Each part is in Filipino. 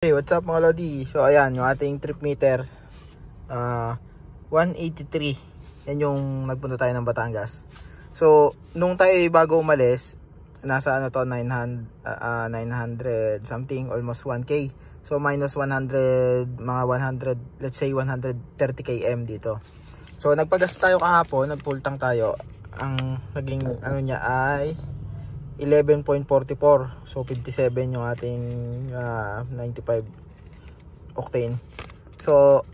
Hey, what's up mga Lodi? So ayan, yung ating trip meter 183. Yan yung nagpunta tayo ng Batangas. So nung tayo bago umalis, nasa ano to 900 something, almost 1k. So minus 100, mga 100, let's say 130 km dito. So nagpagas tayo kahapon, nagfull tank tayo. Ang naging ano niya ay 11.44. So 57 yung ating 95 octane. So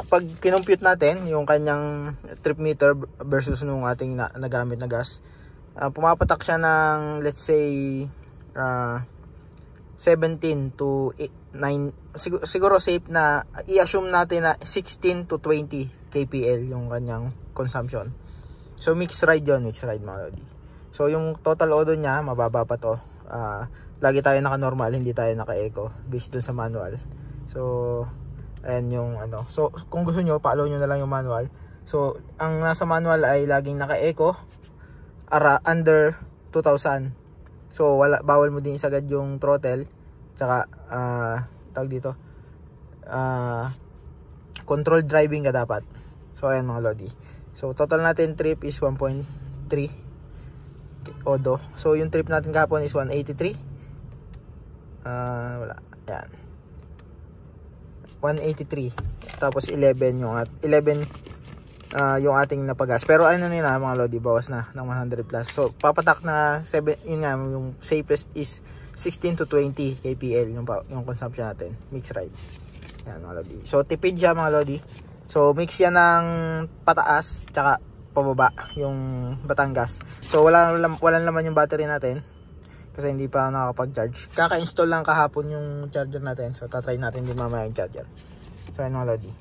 pag kinompute natin yung kanyang trip meter versus nung ating nagamit na gas, pumapatak siya ng let's say 17 to 9, siguro safe na i-assume natin na 16 to 20 kpl yung kanyang consumption. So mixed ride yun, mixed ride mga Lodi. So yung total odo niya mababa pa to. Lagi tayo naka normal, hindi tayo naka eco based dun sa manual. So ayan yung ano. So kung gusto nyo, follow nyo na lang yung manual. So ang nasa manual ay laging naka eco under 2000. So bawal mo din isagad yung throttle. Tsaka tawag dito, controlled driving ka dapat. So ayan mga Lodi. So total natin trip is 1.3 odo. So yung trip natin kahapon is 183. Wala. Yan. 183. Tapos 11 yung 11 yung ating napagas. Pero ano nila mga Lodi, bawas na ng 100 plus. So papatak na 7, yun nga, yung safest is 16 to 20 kpl yung consumption natin. Mix ride. Yan mga Lodi. So tipid siya mga Lodi. So mix yan ng pataas tsaka pababa yung Batangas. So wala naman yung battery natin kasi hindi pa nakakapag-charge. Kaka-install lang kahapon yung charger natin. So tatry natin din mamaya yung charger. So ayun mga Lodi.